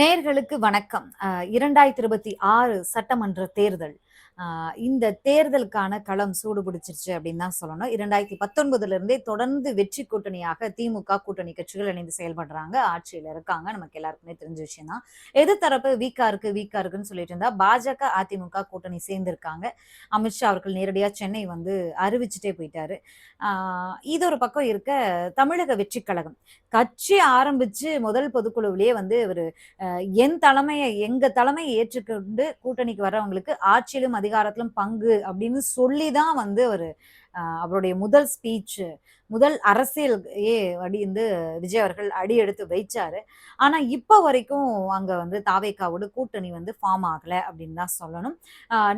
நேயர்களுக்கு வணக்கம். 2026 சட்டமன்ற தேர்தல். இந்த தேர்தலுக்கான களம் சூடு பிடிச்சிருச்சு அப்படின்னு தான் சொல்லணும். 2019 இருந்தே தொடர்ந்து வெற்றி கூட்டணியாக திமுக கூட்டணி கட்சிகள் இணைந்து செயல்படுறாங்க. ஆட்சியில இருக்காங்க. நமக்கு எல்லாருக்குமே தெரிஞ்ச விஷயம் தான். எதிர்த்தரப்பு வீக்கா இருக்குன்னு சொல்லிட்டு இருந்தா, பாஜக, அதிமுக கூட்டணி சேர்ந்திருக்காங்க. அமித்ஷா அவர்கள் நேரடியா சென்னை வந்து அறிவிச்சுட்டே போயிட்டாரு. இது ஒரு பக்கம் இருக்க, தமிழக வெற்றி கழகம் கட்சி ஆரம்பிச்சு முதல் பொதுக்குழுவிலேயே வந்து இவரு எங்க தலைமையை ஏற்றுக்கொண்டு கூட்டணிக்கு வர்றவங்களுக்கு ஆட்சியிலும் அதிகாரத்திலும் பங்கு அப்படின்னு சொல்லிதான் வந்து அவருடைய முதல் ஸ்பீச், முதல் அரசியல் அடி வந்து விஜய் அவர்கள் அடி எடுத்து வைச்சாரு. ஆனா இப்ப வரைக்கும் அங்க வந்து தாவேகாவோட கூட்டணி வந்து ஃபார்ம் ஆகல அப்படின்னு தான் சொல்லணும்.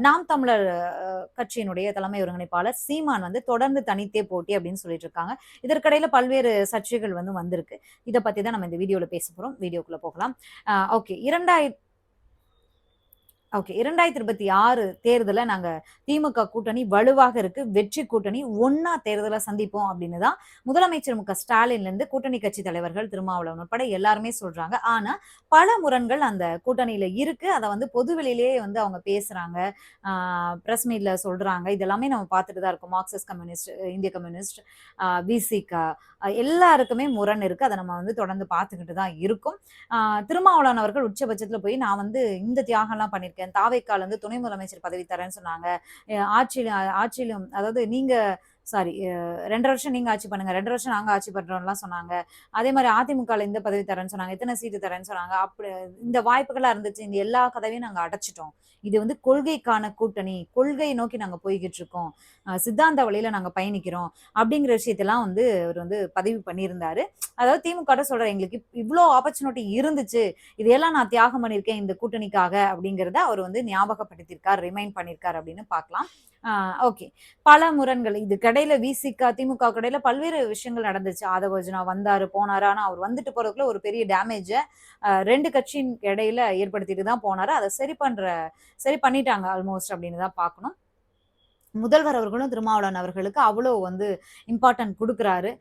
நாம் தமிழர் கட்சியினுடைய தலைமை ஒருங்கிணைப்பாளர் சீமான் வந்து தொடர்ந்து தனித்தே போட்டி அப்படின்னு சொல்லிட்டு இருக்காங்க. இதற்கிடையில பல்வேறு சர்ச்சைகள் வந்து வந்திருக்கு. இத பத்தி தான் நம்ம இந்த வீடியோல பேச போறோம். வீடியோக்குள்ள போகலாம். ஓகே. 2026 தேர்தல நாங்க திமுக கூட்டணி வலுவாக இருக்கு. வெற்றி கூட்டணி ஒண்ணா தேர்தல சந்திப்போம் அப்படின்னு தான் முதலமைச்சர் மு.க. ஸ்டாலின்ல இருந்து கூட்டணி கட்சி தலைவர்கள், திருமாவளவன் உட்பட எல்லாருமே சொல்றாங்க. ஆனா பல முரண்கள் அந்த கூட்டணியில இருக்கு. அத வந்து பொதுவெளியிலேயே வந்து அவங்க பேசுறாங்க. பிரஸ் மீட்ல சொல்றாங்க. இதெல்லாமே நம்ம பார்த்துட்டு தான் இருக்கோம். மார்க்சிஸ்ட் கம்யூனிஸ்ட், இந்திய கம்யூனிஸ்ட், விசிக எல்லாருக்குமே முரண் இருக்கு. அத நம்ம வந்து தொடர்ந்து பார்த்துக்கிட்டு தான் இருக்கோம். திருமாவளவன் அவர்கள் உச்சபட்சத்துல போய் நான் வந்து இந்த தியாகம்லாம் பண்ணியிருக்கேன். தாவேக்கால இருந்து துணை முதலமைச்சர் பதவி தரேன்னு சொன்னாங்க. ஆட்சியிலும் அதாவது நீங்க சாரி 2 1/2 வருஷம் நீங்க ஆட்சி பண்ணுங்க. 2 1/2 வருஷம் நாங்க ஆட்சி பண்றோம்லாம் சொன்னாங்க. அதே மாரி அதிமுகல இந்த பதவி தரேன்னு சொன்னாங்க. இத்தனை சீட்டு தரேன்னு சொன்னாங்க. இந்த வாய்ப்புகளா இருந்துச்சு. இந்த எல்லா கதவையும் நாங்க அடைச்சுட்டோம். இது வந்து கொள்கைக்கான கூட்டணி. கொள்கையை நோக்கி நாங்க போய்க்கிட்டு இருக்கோம். சித்தாந்த வழியில நாங்க பயணிக்கிறோம். அப்படிங்கிற விஷயத்தெல்லாம் வந்து அவர் வந்து பதிவு பண்ணியிருந்தாரு. அதாவது திமுகட்ட சொல்றாரு, எங்களுக்கு இவ்ளோ ஆப்பர்ச்சுனிட்டி இருந்துச்சு. இதையெல்லாம் நான் தியாகம் பண்ணியிருக்கேன் இந்த கூட்டணிக்காக அப்படிங்கிறத அவர் வந்து ஞாபகப்படுத்தியிருக்கார், ரிமைண்ட் பண்ணியிருக்கார் அப்படின்னு பார்க்கலாம். ஓகே. பல முரண்கள் இதுக்கிடையில விசிக, திமுக இடையில பல்வேறு விஷயங்கள் நடந்துச்சு. ஆதவ அர்ஜுனா வந்தாரு, போனாரு. ஆனா அவர் வந்துட்டு போறதுக்குள்ள ஒரு பெரிய டேமேஜ 2 கட்சியின் இடையில ஏற்படுத்திட்டு தான் போனாரு. அத சரி பண்ணிட்டாங்க ஆல்மோஸ்ட் அப்படின்னு தான் பார்க்கணும். முதல்வர் அவர்களும் திருமாவளவன் அவர்களுக்கு அவ்வளோ வந்து இம்பார்ட்டன்ட் குடுக்குறாரு.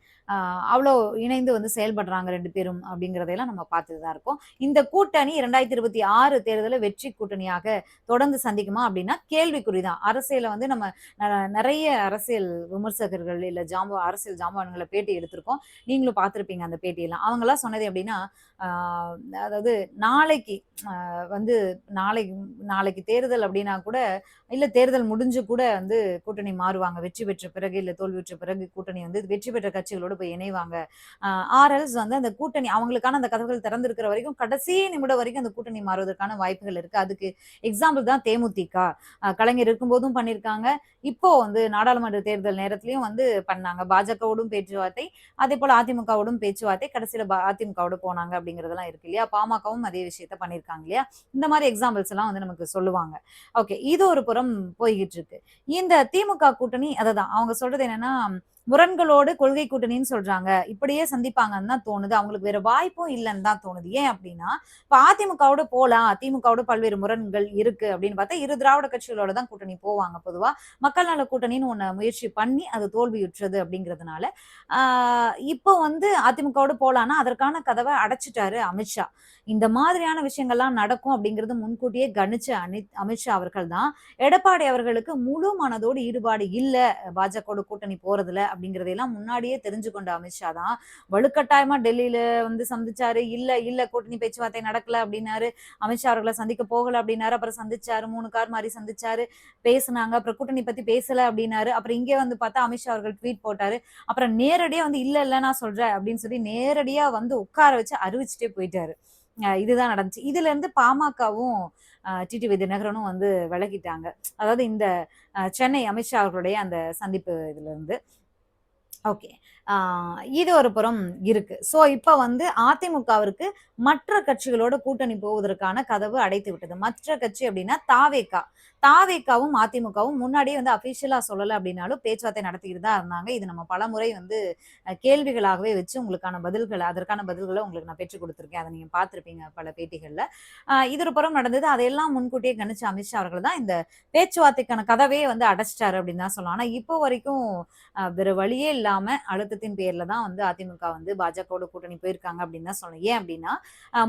அவ்வளோ இணைந்து வந்து செயல்படுறாங்க 2 பேரும் அப்படிங்கிறதையெல்லாம் நம்ம பார்த்துட்டு தான் இருக்கோம். இந்த கூட்டணி 2026 தேர்தல வெற்றி கூட்டணியாக தொடர்ந்து சந்திக்குமா அப்படின்னா கேள்விக்குறி தான். அரசியல வந்து நம்ம நெறைய அரசியல் விமர்சகர்கள் இல்ல அரசியல் ஜாம்பவான்கள பேட்டி எடுத்திருக்கோம். நீங்களும் பார்த்திருப்பீங்க அந்த பேட்டியெல்லாம். அவங்கலாம் சொன்னது எப்படின்னா, ஆ அதாவது நாளைக்கு வந்து நாளைக்கு நாளைக்கு தேர்தல் அப்படின்னா கூட, இல்ல தேர்தல் முடிஞ்சு கூட வந்து கூட்டணி மாறுவாங்க. வெற்றி பெற்ற பிறகு, இல்ல தோல்வி பெற்ற பிறகு கூட்டணி வந்து வெற்றி பெற்ற கட்சிகளோடு போய் இணைவாங்க. ஆர்எல்ஸ் வந்து அந்த கூட்டணி அவங்களுக்கான அந்த கதவுகள் திறந்திருக்கிற வரைக்கும், கடைசி நிமிடம் வரைக்கும் அந்த கூட்டணி மாறுவதற்கான வாய்ப்புகள் இருக்கு. அதுக்கு எக்ஸாம்பிள் தான் தேமுதிக. கலைஞர் இருக்கும்போதும் பண்ணியிருக்காங்க. இப்போ வந்து நாடாளுமன்ற தேர்தல் நேரத்திலயும் வந்து பண்ணாங்க. பாஜகவோடும் பேச்சுவார்த்தை, அதேபோல அதிமுகவோடும் பேச்சுவார்த்தை. கடைசியில அதிமுகவோட போனாங்க அப்படிங்கிறதெல்லாம் இருக்கு இல்லையா? பாமகவும் அதே விஷயத்த பண்ணியிருக்காங்க இல்லையா? இந்த மாரி எக்ஸாம்பிள்ஸ் எல்லாம் வந்து நமக்கு சொல்லுவாங்க. ஓகே. இது ஒரு புறம் போய்கிட்டு இருக்கு. இந்த திமுக கூட்டணி அததான். அவங்க சொல்றது என்னன்னா, முரண்களோடு கொள்கை கூட்டணின்னு சொல்றாங்க. இப்படியே சந்திப்பாங்கன்னு தான் தோணுது. அவங்களுக்கு வேற வாய்ப்பும் இல்லன்னு தான் தோணுது. ஏன் அப்டின்னா, இப்ப அதிமுகவோட போலாம். திமுகவோட பல்வேறு முரண்கள் இருக்கு அப்படின்னு பார்த்தா, இரு திராவிட கட்சிகளோட தான் கூட்டணி போவாங்க பொதுவா. மக்கள் நல கூட்டணின்னு ஒண்ண முயற்சி பண்ணி அது தோல்வியுற்றது அப்படிங்கிறதுனால, ஆ இப்போ வந்து அதிமுகவோட போலான்னா, அதற்கான கதவ அடைச்சுட்டாரு அமித்ஷா. இந்த மாதிரியான விஷயங்கள்லாம் நடக்கும் அப்படிங்கிறது முன்கூட்டியே கணிச்ச அமித்ஷா அவர்கள் தான், எடப்பாடி அவர்களுக்கு முழு மனதோடு ஈடுபாடு இல்ல பாஜகவோட கூட்டணி போறதுல அப்படிங்கிறதையெல்லாம் முன்னாடியே தெரிஞ்சு கொண்ட அமித்ஷா தான் வலுக்கட்டாயமா டெல்லியில வந்து சந்திச்சாரு. இல்ல கூட்டணி பேச்சுவார்த்தை நடக்கல அப்படின்னாரு. அமித்ஷா அவர்களை சந்திக்க போகல அப்படின்னாரு. அப்புறம் சந்திச்சாரு. 3 கார் மாறி சந்திச்சாரு. பேசுனாங்க. அப்புறம் கூட்டணி பத்தி பேசல அப்படின்னாரு. அப்புறம் இங்கே வந்து பார்த்தா அமித்ஷா அவர்கள் ட்வீட் போட்டாரு. அப்புறம் நேரடியா வந்து இல்ல நான் சொல்றேன் அப்படின்னு சொல்லி நேரடியா வந்து உட்கார வச்சு அறிவிச்சுட்டே போயிட்டாரு. இதுதான் நடந்துச்சு. இதுல இருந்து பாமகவும் டிடிவி தினகரனும் வந்து விலகிட்டாங்க. அதாவது இந்த சென்னை அமித்ஷா அவர்களுடைய அந்த சந்திப்பு இதுல இருந்து. ஓகே. ஆ இது ஒரு புறம் இருக்கு. சோ இப்ப வந்து அதிமுகவிற்கு மற்ற கட்சிகளோட கூட்டணி போவதற்கான கதவு அடைத்து விட்டது. மற்ற கட்சி அப்டின்னா தாவேகா. தாவேகாவும் அதிமுகவும் முன்னாடியே வந்து அபிஷியலா சொல்லல அப்டின்னாலும் பேச்சுவார்த்தை நடத்திக்கிட்டு தான் இருந்தாங்க. இது நம்ம பலமுறை வந்து கேள்விகளாகவே வச்சு அதற்கான பதில்கள உங்களுக்கு நான் பெற்றுக் குடுத்துருக்கேன். அத நீங்க பார்த்திருப்பீங்க பல பேட்டிகள்ல. இது ஒரு புறம் நடந்தது. அதையெல்லாம் முன்கூட்டியே கணிச்ச அமித்ஷா அவர்கள் தான் இந்த பேச்சுவார்த்தைக்கான கதவே வந்து அடைச்சிட்டாரு அப்டின்னு தான் சொல்லலாம். ஆனா இப்போ வரைக்கும் வேற வழியே இல்லாம அழுத்தத்தின் அழுத்தத்தின் பேர்ல தான் வந்து அதிமுக வந்து பாஜகவோட கூட்டணி போயிருக்காங்க அப்படின்னு தான் சொல்லணும். ஏன் அப்படின்னா,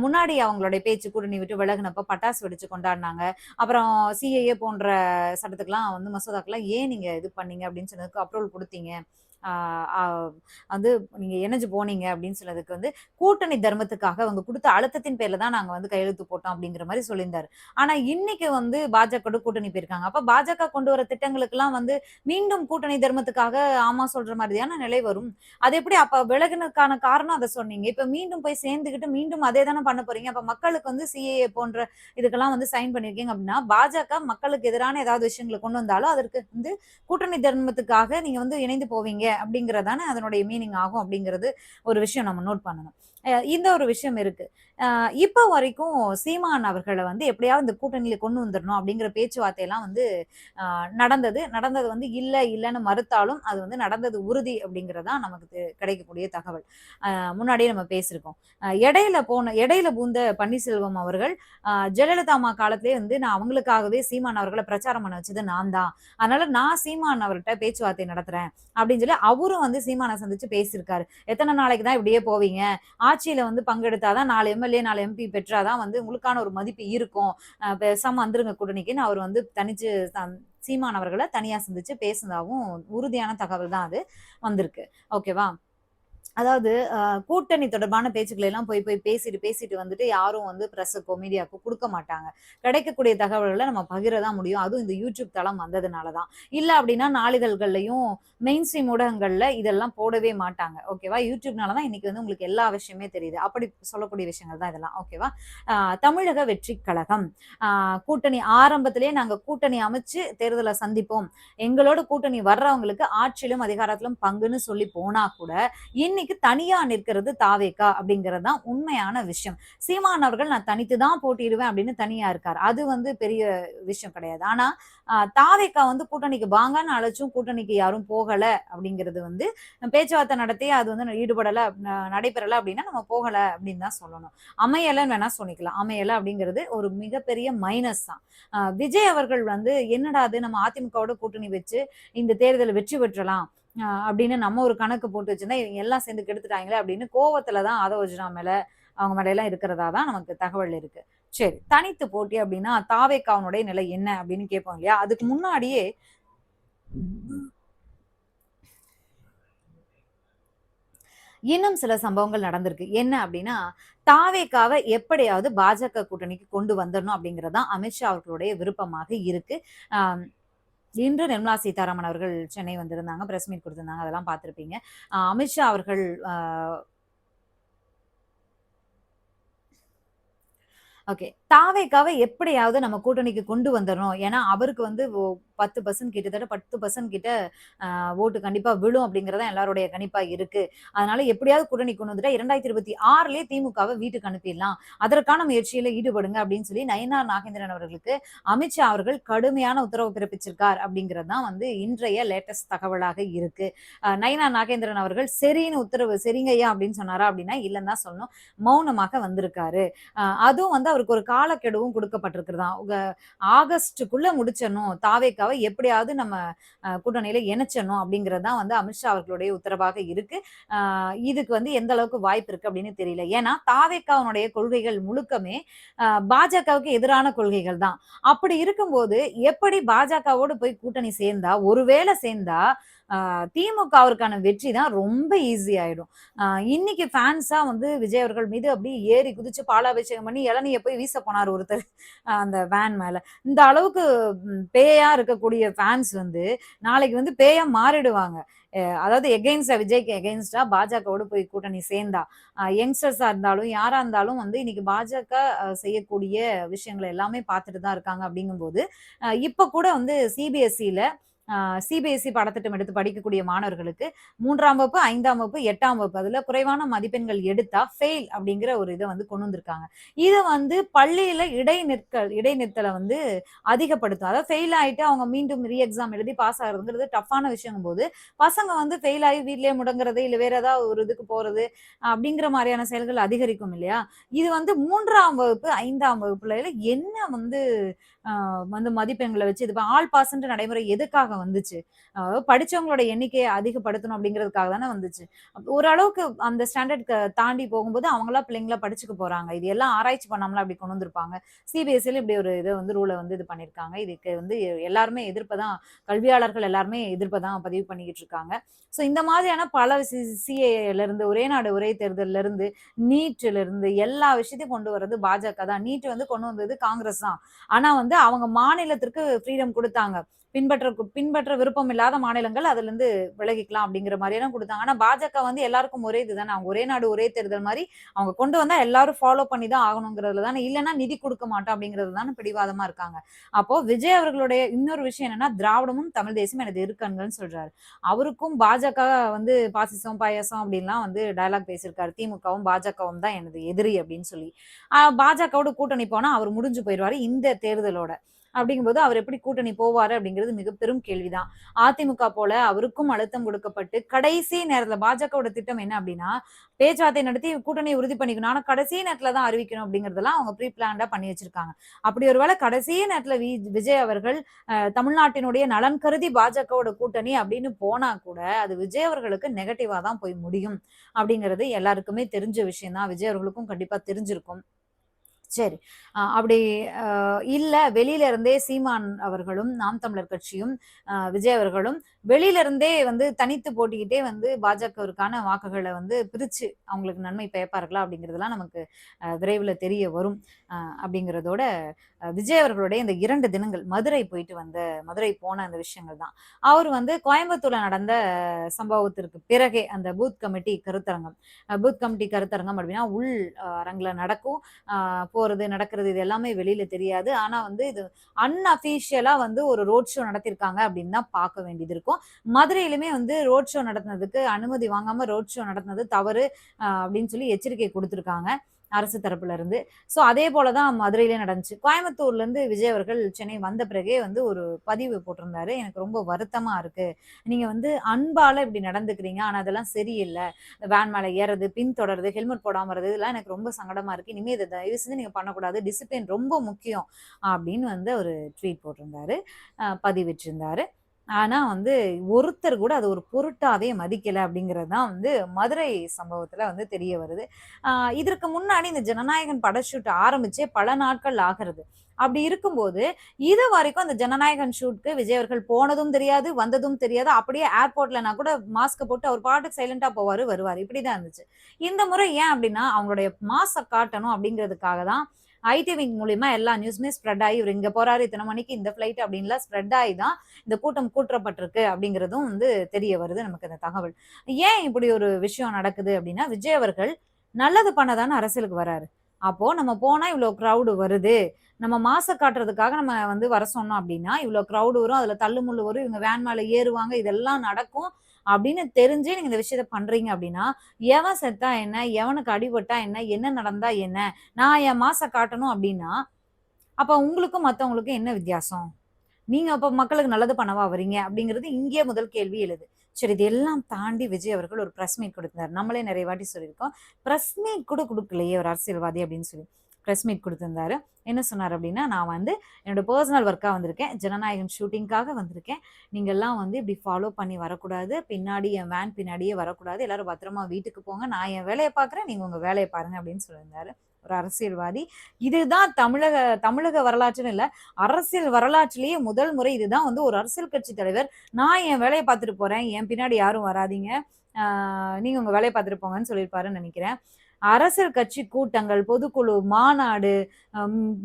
முன்னாடி அவங்களுடைய பேச்சு கூட்டணி விட்டு விலகுனப்ப பட்டாசு வெடிச்சு கொண்டாடுனாங்க. அப்புறம் சிஏஏ போன்ற சட்டத்துக்கெல்லாம் வந்து மசோதாக்கெல்லாம் ஏன் நீங்க இது பண்ணீங்க அப்படின்னு சொன்னதுக்கு அப்ரூவல் குடுத்தீங்க. ஆ அ வந்து நீங்க இணஞ்சு போனீங்க அப்படின்னு சொன்னதுக்கு வந்து, கூட்டணி தர்மத்துக்காக அவங்க குடுத்த அழுத்தத்தின் பேர்ல தான் நாங்க வந்து கையெழுத்து போட்டோம் அப்படிங்கிற மாரி சொல்லியிருந்தாரு. ஆனா இன்னைக்கு வந்து பாஜகவோட கூட்டணி போயிருக்காங்க. அப்ப பாஜக கொண்டு வர திட்டங்களுக்கெல்லாம் வந்து மீண்டும் கூட்டணி தர்மத்துக்காக ஆமா சொல்ற மாரி தான நிலை வரும். அது எப்படி அப்ப விலகுனதுக்கான காரணம் அத சொன்னீங்க. இப்ப மீண்டும் போய் சேர்ந்துகிட்டு மீண்டும் அதே தானே பண்ண போறீங்க. அப்ப மக்களுக்கு வந்து சிஏஏ போன்ற இதுக்கெல்லாம் வந்து சைன் பண்ணியிருக்கீங்க அப்படின்னா, பாஜக மக்களுக்கு எதிரான ஏதாவது விஷயங்கள கொண்டு வந்தாலும் அதற்கு வந்து கூட்டணி தர்மத்துக்காக நீங்க வந்து இணைந்து போவீங்க அப்படிங்கிறது தானே அதனுடைய மீனிங் ஆகும் அப்படிங்கிறது ஒரு விஷயம் நம்ம நோட் பண்ணணும். இந்த ஒரு விஷயம் இருக்கு. இப்ப வரைக்கும் சீமான் அவர்கள வந்து எப்படியாவது இந்த கூட்டணியில கொண்டு வந்துரணும் அப்படிங்கிற பேச்சுவார்த்தைலாம் வந்து அ நடந்தது. நடந்தது வந்து இல்லன்னு மறுத்தாலும், அது வந்து நடந்தது உறுதி அப்படிங்கிறது தான் நமக்கு கிடைக்கக்கூடிய தகவல். முன்னாடியே நம்ம பேசியிருக்கோம். இடையில பூந்த பன்னீர்செல்வம் அவர்கள், ஜெயலலிதா அம்மா காலத்திலேயே வந்து நான் அவங்களுக்காகவே சீமான் அவர்கள பிரச்சாரம் பண்ண வச்சது நான் தான். அதனால நான் சீமான் அவர்ட்ட பேச்சுவார்த்தை நடத்துறேன் அப்படின்னு சொல்லி அவரும் வந்து சீமான சந்திச்சு பேசியிருக்காரு. எத்தன நாளைக்கு தான் இப்படியே போவீங்க? ஆட்சியில வந்து பங்கெடுத்தா தான் 4 எம்எல்ஏ, 4 எம்பி பெற்றா தான் வந்து உங்களுக்கான ஒரு மதிப்பு இருக்கும். பேசாம வந்துருங்க கூட்டணிக்குன்னு அவர் வந்து தனிச்சு சீமான் அவர்கள தனியா சந்திச்சு பேசுனதாவும் உறுதியான தகவல் தான் அது வந்திருக்கு. ஓகேவா? அதாவது கூட்டணி தொடர்பான பேச்சுக்களை எல்லாம் போய் போய் பேசிட்டு வந்துட்டு யாரும் வந்து பிரஸ்ஸுக்கோ, மீடியாக்கோ குடுக்க மாட்டாங்க. கிடைக்கக்கூடிய தகவல்கள நம்ம பகிர தான் முடியும். அதுவும் இந்த யூடியூப் தளம் வந்ததுனால தான். இல்ல அப்டின்னா நாளிதழ்கள்லயும், மெயின் ஸ்ட்ரீம் ஊடகங்கள்ல இதெல்லாம் போடவே மாட்டாங்க. ஓகேவா? யூடியூப்னால தான் இன்னைக்கு வந்து உங்களுக்கு எல்லா விஷயமே தெரியுது. அப்படி சொல்லக்கூடிய விஷயங்கள் தான் இதெல்லாம். ஓகேவா? அ தமிழக வெற்றிக் கழகம். அ கூட்டணி ஆரம்பத்திலேயே நாங்க கூட்டணி அமைச்சு தேர்தல சந்திப்போம். எங்களோட கூட்டணி வர்றவங்களுக்கு ஆட்சியிலும், அதிகாரத்திலும் பங்குன்னு சொல்லி போனா கூட, இன்னைக்கு தனியா நிற்கிறது தாவேகா அப்படிங்கிறது தான் உண்மையான விஷயம். சீமான் அவர்கள் நான் தனித்து தான் போட்டியிடுவேன் அப்படின்னு தனியா இருக்காரு. அது வந்து பெரிய விஷயம் கிடையாது. ஆனா தாவேகா வந்து கூட்டணிக்கு வாங்கன்னு அழைச்சும் கூட்டணிக்கு யாரும் போகல அப்படிங்கிறது வந்து பேச்சுவார்த்தை நடத்தி அது வந்து ஈடுபடல நடைபெறல அப்படின்னா நம்ம போகல அப்படின்னு தான் சொல்லணும். அமையலன்னு வேணா சொல்லிக்கலாம். அமையல அப்படிங்கிறது ஒரு மிகப்பெரிய மைனஸ் தான். விஜய் அவர்கள் வந்து என்னடா அது நம்ம அதிமுகவோட கூட்டணி வச்சு இந்த தேர்தல வெற்றி பெற்றலாம். அப்படின்னு நம்ம ஒரு கணக்கு போட்டு வச்சிருந்தா, இவங்க எல்லாம் சேர்ந்து கெடுத்துட்டாங்களே அப்படின்னு கோவத்துல தான் ஆதவ் மேல, அவங்க மேல எல்லாம் இருக்கிறதா தான் நமக்கு தகவல் இருக்கு. சரி. தனித்து போட்டி அப்படின்னா, தாவேக்காவினுடைய நிலை என்ன அப்படின்னு கேட்போம் இல்லையா? அதுக்கு முன்னாடியே இன்னும் சில சம்பவங்கள் நடந்திருக்கு. என்ன அப்படின்னா, தாவேக்காவ எப்படியாவது பாஜக கூட்டணிக்கு கொண்டு வந்துரணும் அப்படிங்கிறது தான் அமித்ஷா அவர்களுடைய விருப்பமாக இருக்கு. அ இன்று நிர்மலா சீதாராமன் அவர்கள் சென்னை வந்திருந்தாங்க. Press meet குடுத்திருந்தாங்க. அதெல்லாம் பார்த்திருப்பீங்க. அமித்ஷா அவர்கள் ஓகே. தாவேக்காவ எப்படியாவது நம்ம கூட்டணிக்கு கொண்டு வந்துரணும். ஏன்னா, அவருக்கு வந்து 10% கிட்டத்தட்ட 10% கிட்ட ஓட்டு கண்டிப்பா விழும் அப்படிங்கிறது தான் எல்லாருடைய கணிப்பா இருக்கு. அதனால எப்படியாவது கூட்டணி கொண்டு வந்துட்டா 2026லயே திமுகவ வீட்டுக்கு அனுப்பிடலாம். அதற்கான முயற்சியில ஈடுபடுங்க அப்படின்னு சொல்லி நயினார் நாகேந்திரன் அவர்களுக்கு அமித்ஷா அவர்கள் கடுமையான உத்தரவு பிறப்பிச்சிருக்கார் அப்படிங்கிறது தான் வந்து இன்றைய லேட்டஸ்ட் தகவலாக இருக்கு. நயினார் நாகேந்திரன் அவர்கள் சரின்னு உத்தரவு சரிங்கய்யா அப்படின்னு சொன்னாரா அப்படின்னா, இல்லன்னு தான் சொல்லணும். மௌனமாக வந்திருக்காரு. அதுவும் வந்து அவருக்கு ஒரு காலக்கெடுவும் குடுக்கப்பட்டிருக்கிறதாம். ஆகஸ்ட்டுக்குள்ள முடிச்சிடணும். தாவேக்காவ எப்படியாவது நம்ம கூட்டணியில இணைச்சிடணும் அப்படிங்கிறது தான் வந்து அமித்ஷா அவர்களுடைய உத்தரவாக இருக்கு. அ இதுக்கு வந்து எந்த அளவுக்கு வாய்ப்பு இருக்கு அப்படின்னு தெரியல. ஏன்னா, தாவேக்காவினுடைய கொள்கைகள் முழுக்கமே பாஜகவுக்கு எதிரான கொள்கைகள் தான். அப்படி இருக்கும்போது எப்படி பாஜகவோடு போய் கூட்டணி சேர்ந்தா, ஒருவேளை சேர்ந்தா திமுகவிற்கான வெற்றி தான் ரொம்ப ஈஸி ஆயிடும். அ இன்னைக்கு ஃபேன்ஸா வந்து விஜய் அவர்கள் மீது அப்படியே ஏறி குதிச்சு பாலாபிஷேகம் பண்ணி இளநீய போய் வீச போனாரு ஒருத்தர் அந்த வேன் மேல. இந்த அளவுக்கு பேயா இருக்கக்கூடிய ஃபேன்ஸ் வந்து நாளைக்கு வந்து பேயா மாறிடுவாங்க. அதாவது விஜய்க்கு எகெயின்ஸ்டா பாஜகவோட போய் கூட்டணி சேர்ந்தா. யங்ஸ்டர்ஸா இருந்தாலும், யாரா இருந்தாலும் வந்து இன்னைக்கு பாஜக செய்யக்கூடிய விஷயங்கள எல்லாமே பார்த்துட்டு தான் இருக்காங்க அப்படிங்கும்போது, இப்ப கூட வந்து அ சிபிஎஸ்இ பாடத்திட்டம் எடுத்து படிக்கக்கூடிய மாணவர்களுக்கு 3ஆம் வகுப்பு, 5ஆம் வகுப்பு, 8ஆம் வகுப்பு அதுல குறைவான மதிப்பெண்கள் எடுத்தா ஃபெயில் அப்படிங்கிற ஒரு இத வந்து கொண்டு வந்திருக்காங்க. இத வந்து பள்ளியில இடைநிறுத்தல வந்து அதிகப்படுத்தும். அதாவது ஃபெயில் ஆயிட்டு அவங்க மீண்டும் எக்ஸாம் எழுதி பாஸ் ஆகுறதுங்கிறது டஃப்பான விஷயங்கும்போது, பசங்க வந்து ஃபெயில் ஆகி வீட்லயே முடங்குறது, இல்ல வேற ஏதாவது ஒரு இதுக்கு போறது, அப்படிங்கிற மாரியான செயல்கள் அதிகரிக்கும் இல்லையா? இது வந்து 3ஆம் வகுப்பு, 5ஆம் வகுப்புல என்ன வந்து வந்து மதிப்பெண்கள வச்சு இது ஆல் பாஸ்ன்ற நடைமுறை எதுக்காக வந்துச்சு? படிச்சவங்களோட எண்ணிக்கைய அதிகப்படுத்தணும் அப்படிங்கிறதுக்காக தானே வந்துச்சு. ஓரளவுக்கு அந்த ஸ்டாண்டர்ட்க்கு தாண்டி போகும்போது அவங்களா பிள்ளைங்களா படிச்சுக்க போறாங்க. இது எல்லாம் ஆராய்ச்சி பண்ணாமலா அப்படி கொண்டு வந்திருப்பாங்க. சிபிஎஸ்இல இப்படி ஒரு இத வந்து ரூல வந்து இது பண்ணியிருக்காங்க. இதுக்கு வந்து எல்லாருமே எதிர்ப்ப தான் கல்வியாளர்கள் எல்லாருமே எதிர்ப்ப தான் பதிவு பண்ணிக்கிட்டு இருக்காங்க. ஸோ இந்த மாதிரியான பல சிஏஏல இருந்து, ஒரே நாடு ஒரே தேர்தல்ல இருந்து, நீட்ல இருந்து எல்லா விஷயத்தையும் கொண்டு வர்றது பாஜக தான். நீட் வந்து கொண்டு வந்தது காங்கிரஸ் தான். ஆனா வந்து அவங்க மாநிலத்திற்கு ஃப்ரீடம் குடுத்தாங்க. பின்பற்ற விருப்பம் இல்லாத மாநிலங்கள் அதிலிருந்து விலகிக்கலாம் அப்படிங்கிற மாரியான குடுத்தாங்க. ஆனா பாஜக வந்து எல்லாருக்கும் ஒரே இது தானே. அவங்க ஒரே நாடு ஒரே தேர்தல் மாரி அவங்க கொண்டு வந்தா எல்லாரும் ஃபாலோ பண்ணி தான் ஆகணுங்கிறதுல தானே. இல்லன்னா நிதி குடுக்க மாட்டோம் அப்படிங்கிறது தானே பிடிவாதமா இருக்காங்க. அப்போ விஜய் அவர்களுடைய இன்னொரு விஷயம் என்னன்னா, திராவிடமும் தமிழ் தேசியமும் எனது இரு கண்கள்ன்னு சொல்றாரு. அவருக்கும் பாஜக வந்து பாசிசம், பாயாசம் அப்படின்லாம் வந்து டயலாக் பேசியிருக்காரு. திமுகவும், பாஜகவும் தான் எனது எதிரி அப்படின்னு சொல்லி. பாஜகவோட கூட்டணி போனா அவர் முடிஞ்சு போயிருவாரு இந்த தேர்தலோட. அப்படிங்கும்போது அவர் எப்படி கூட்டணி போவாரு அப்படிங்கிறது மிக பெரும் கேள்விதான். அதிமுக போல அவருக்கும் அழுத்தம் கொடுக்கப்பட்டு கடைசி நேரத்துல பாஜகவோட திட்டம் என்ன அப்படின்னா, பேச்சுவார்த்தை நடத்தி கூட்டணியை உறுதி பண்ணிக்கணும். ஆனா கடைசி நேரத்துல தான் அறிவிக்கணும் அப்படிங்கிறதெல்லாம் அவங்க ப்ரீ பிளான்டா பண்ணி வச்சிருக்காங்க. அப்படி ஒருவேளை கடைசி நேரத்துல விஜய் அவர்கள் தமிழ்நாட்டினுடைய நலன் கருதி பாஜகவோட கூட்டணி அப்படின்னு போனா கூட, அது விஜய் அவர்களுக்கு நெகட்டிவா தான் போய் முடியும். அப்படிங்கிறது எல்லாருக்குமே தெரிஞ்ச விஷயம் தான். விஜய் அவர்களுக்கும் கண்டிப்பா தெரிஞ்சிருக்கும். சரி. அப்படி அ இல்ல வெளியில இருந்தே சீமான் அவர்களும், நாம் தமிழர் கட்சியும், விஜய் அவர்களும் வெளியில இருந்தே வந்து தனித்து போட்டிக்கிட்டே வந்து பாஜகவிற்கான வாக்குகள வந்து பிரிச்சு அவங்களுக்கு நன்மை பயப்பார்களா அப்படிங்கிறதெல்லாம் நமக்கு விரைவில தெரிய வரும். அப்படிங்கிறதோட விஜய் அவர்களுடைய இந்த 2 தினங்கள் மதுரை போன அந்த விஷயங்கள் தான். அவர் வந்து கோயம்புத்தூர்ல நடந்த சம்பவத்திற்கு பிறகே அந்த பூத் கமிட்டி கருத்தரங்கம் அப்படின்னா அரங்குல நடக்கும். போறது, நடக்கிறது இது எல்லாமே வெளியில தெரியாது. ஆனா வந்து இது அன்அஃபிஷியலா வந்து ஒரு ரோட் ஷோ நடத்தியிருக்காங்க அப்படின்னு தான் பார்க்க வேண்டியது இருக்கும். மதுரையிலுமே வந்து ரோட் ஷோ நடத்துனதுக்கு அனுமதி வாங்காம ரோட் ஷோ நடத்துனது தவறு அப்படின்னு சொல்லி எச்சரிக்கை குடுத்துருக்காங்க. அரசு தரப்புல இருந்து. ஸோ அதே போல தான் மதுரையிலயும் நடந்துச்சு. கோயம்புத்தூர்ல இருந்து விஜய் அவர்கள் சென்னை வந்த பிறகே வந்து ஒரு பதிவு போட்டிருந்தாரு. எனக்கு ரொம்ப வருத்தமா இருக்கு. நீங்க வந்து அன்பால இப்படி நடந்துக்கிறீங்க. ஆனா அதெல்லாம் சரியில்ல. வேன் மேல ஏறது, பின்தொடர்றது, ஹெல்மெட் போடாம வர்றது இதெல்லாம் எனக்கு ரொம்ப சங்கடமா இருக்கு. இனிமே இத தயவு செஞ்சு நீங்க பண்ணக்கூடாது. டிசிப்ளின் ரொம்ப முக்கியம். அப்படின்னு வந்து ஒரு ட்வீட் போட்டிருந்தாரு. பதிவிட்டிருந்தாரு. ஆனா வந்து ஒருத்தர் கூட அது ஒரு பொருட்டாவே மதிக்கல அப்படிங்கிறது தான் வந்து மதுரை சம்பவத்துல வந்து தெரிய வருது. இதற்கு முன்னாடி இந்த ஜனநாயகன் பட ஷூட் ஆரம்பிச்சே பல நாட்கள் ஆகிறது. அப்படி இருக்கும்போது, இதுவரைக்கும் அந்த ஜனநாயகன் ஷூட்க்கு விஜய் அவர்கள் போனதும் தெரியாது, வந்ததும் தெரியாது. அப்படியே ஏர்போர்ட்லனா கூட மாஸ்க்க போட்டு அவர் பாட்டுக்கு சைலன்ட்டா போவாரு, வருவாரு. இப்படிதான் இருந்துச்சு. இந்த முறை ஏன் அப்படின்னா, அவங்களுடைய மாஸ காட்டணும் அப்படிங்கிறதுக்காக தான் ஐடி விங் மூலியமா எல்லா நியூஸுமே ஸ்ப்ரெட் ஆயி, இவரு இங்க போறாரு, இத்தன மணிக்கு இந்த ஃப்ளைட் அப்படின்லாம் ஸ்ப்ரெட் ஆயி தான் இந்த கூட்டம் கூட்டப்பட்டிருக்கு அப்படிங்கிறதும் வந்து தெரிய வருது நமக்கு இந்த தகவல். ஏன் இப்படி ஒரு விஷயம் நடக்குது அப்படின்னா, விஜய் அவர்கள் நல்லது பண்ண தானே அரசியலுக்கு வராரு. அப்போ நம்ம போனா இவ்ளோ கிரவுடு வருது. நம்ம மாச காட்டுறதுக்காக நம்ம வந்து வர சொன்னோம் அப்படின்னா, இவ்ளோ கிரவுடு வரும். அதுல தள்ளுமுள்ளு வரும். இவங்க வேன் மேல ஏறுவாங்க. இதெல்லாம் நடக்கும். அப்படின்னு தெரிஞ்சே நீங்க இந்த விஷயத்த பண்றீங்க அப்படின்னா, எவன் செத்தா என்ன? எவனுக்கு அடிபட்டா என்ன? என்ன நடந்தா என்ன? நான் என் மாச காட்டணும் அப்படின்னா, அப்ப உங்களுக்கும் மத்தவங்களுக்கும் என்ன வித்தியாசம்? நீங்க அப்ப மக்களுக்கு நல்லது பண்ணவா வரீங்க? அப்படிங்கிறது இங்கேயே முதல் கேள்வி எழுது. சரி இது எல்லாம் தாண்டி விஜய் அவர்கள் ஒரு பிரஸ் மீட் குடுத்தாரு. நம்மளே நெறைய வாட்டி சொல்லியிருக்கோம். பிரஸ் மீட் கூட குடுக்கலையே ஒரு அரசியல்வாதி அப்படின்னு சொல்லி. பிரஸ் மீட் குடுத்திருந்தாரு. என்ன சொன்னாரு அப்படின்னா, "நான் வந்து என்னோட பெர்சனல் ஒர்க்கா வந்திருக்கேன். ஜனநாயகன் ஷூட்டிங்காக வந்திருக்கேன். நீங்கலாம் வந்து இப்படி ஃபாலோ பண்ணி வரக்கூடாது. பின்னாடி என் வேன் பின்னாடியே வரக்கூடாது. எல்லாரும் பத்திரமா வீட்டுக்கு போங்க. நான் என் வேலைய பார்க்குறேன். நீங்க உங்க வேலைய பாருங்க" அப்படின்னு சொல்லியிருந்தாரு. ஒரு அரசியல்வாதி. இதுதான் தமிழக தமிழக வரலாற்றுன்னு இல்ல. அரசியல் வரலாற்றிலேயே முதல் முறை இதுதான் வந்து ஒரு அரசியல் கட்சி தலைவர், "நான் என் வேலைய பார்த்துட்டு போறேன். என் பின்னாடி யாரும் வராதீங்க. ஆ நீங்க உங்க வேலைய பார்த்துட்டு போங்கன்னு" சொல்லியிருப்பாருன்னு நெனைக்கிறேன். அரசியல் கட்சி கூட்டங்கள், பொதுக்குழு, மாநாடு,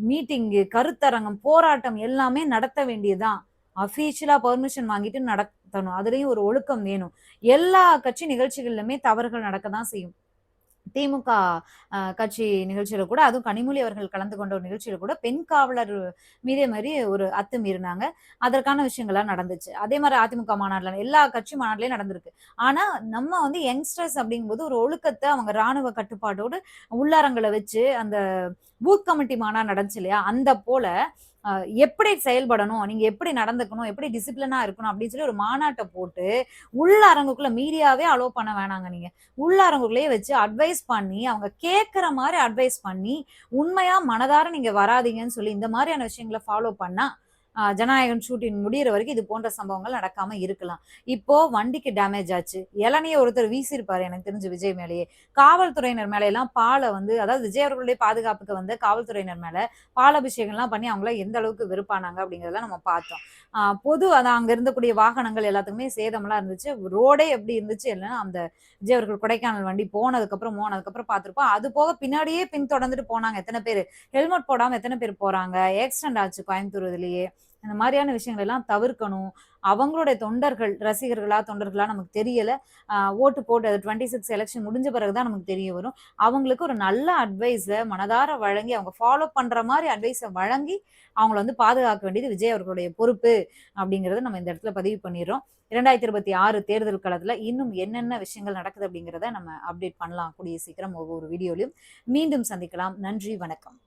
மீட்டிங்கு, கருத்தரங்கம், போராட்டம் எல்லாமே நடத்த வேண்டியது தான். அஃபிஷியலா பெர்மிஷன் வாங்கிட்டு நடத்தணும். அதுலயும் ஒரு ஒழுக்கம் வேணும். எல்லா கட்சி நிகழ்ச்சிகள்லுமே தவறுகள் நடக்க தான் செய்யும். திமுக கட்சி நிகழ்ச்சியில கூட அதுவும் கனிமொழி அவர்கள் கலந்து கொண்ட ஒரு நிகழ்ச்சியில கூட பெண் காவலர் மீதே மாரி ஒரு அத்துமீறினாங்க. அதற்கான விஷயங்கள்லாம் நடந்துச்சு. அதே மாரி அதிமுக மாநாடுல எல்லா கட்சி மாநாட்டிலயும் நடந்திருக்கு. ஆனா நம்ம வந்து யங்ஸ்டர்ஸ் அப்படிங்கும்போது ஒரு ஒழுக்கத்த அவங்க ராணுவ கட்டுப்பாட்டோடு உள்ளரங்குல வச்சு அந்த பூத் கமிட்டி மாநாடு நடந்துச்சு இல்லையா? அந்த போல அ எப்படி செயல்படணும்? நீங்க எப்படி நடந்துக்கணும்? எப்படி டிசிப்ளினா இருக்கணும்? அப்படின்னு சொல்லி ஒரு மாநாட்ட போட்டு, உள்ள அரங்குக்குள்ள மீடியாவே அலோவ் பண்ண வேணாங்க நீங்க. உள்ள அரங்குக்குள்ளேயே வச்சு அட்வைஸ் பண்ணி, அவங்க கேட்கிற மாரி அட்வைஸ் பண்ணி, உண்மையா மனதார நீங்க வராதீங்கன்னு சொல்லி, இந்த மாரியான விஷயங்கள ஃபாலோ பண்ணா, ஜனநாயகன் ஷூட்டிங் முடியிற வரைக்கும் இது போன்ற சம்பவங்கள் நடக்காம இருக்கலாம். இப்போ வண்டிக்கு டேமேஜ் ஆச்சு. இளநிய ஒருத்தர் வீசியிருப்பாரு எனக்கு தெரிஞ்சு விஜய் மேலேயே. காவல்துறையினர் மேல எல்லாம் அதாவது விஜய் அவர்களுடைய பாதுகாப்புக்கு வந்து காவல்துறையினர் மேல பாலாபிஷேகம்லாம் பண்ணி அவங்கள எந்த அளவுக்கு வெறுப்பானாங்க அப்படிங்கிறதெல்லாம் நம்ம பார்த்தோம். அங்க இருந்தக்கூடிய வாகனங்கள் எல்லாத்துக்குமே சேதம்லாம் இருந்துச்சு. ரோடே எப்படி இருந்துச்சு இல்லைன்னா அந்த விஜய் அவர்கள் கொடைக்கானல் வண்டி போனதுக்கப்புறம் பார்த்திருப்போம். அது போக பின்னாடியே பின்தொடர்ந்துட்டு போனாங்க எத்தனை பேரு. ஹெல்மெட் போடாம எத்தனை பேர் போறாங்க. ஆக்சிடென்ட் ஆச்சு கோயம்புத்தூர் இதுலயே. இந்த மாதிரியான விஷயங்கள் எல்லாம் தவிர்க்கணும். அவங்களுடைய தொண்டர்கள், தொண்டர்களா நமக்கு தெரியல. ஓட்டு போட்டு அது 26 எலக்ஷன் முடிஞ்ச பிறகு தான் நமக்கு தெரிய வரும். அவங்களுக்கு ஒரு நல்ல அட்வைஸ மனதார வழங்கி, அவங்க ஃபாலோ பண்ற மாரி அட்வைஸ வழங்கி, அவங்கள வந்து பாதுகாக்க வேண்டியது விஜய் அவர்களுடைய பொறுப்பு அப்படிங்கிறத நம்ம இந்த இடத்துல பதிவு பண்ணிடுறோம். 2026 தேர்தல் களத்துல இன்னும் என்னென்ன விஷயங்கள் நடக்குது அப்படிங்கிறத நம்ம அப்டேட் பண்ணலாம் கூடிய சீக்கிரம் ஒவ்வொரு வீடியோலயும். மீண்டும் சந்திக்கலாம். நன்றி, வணக்கம்.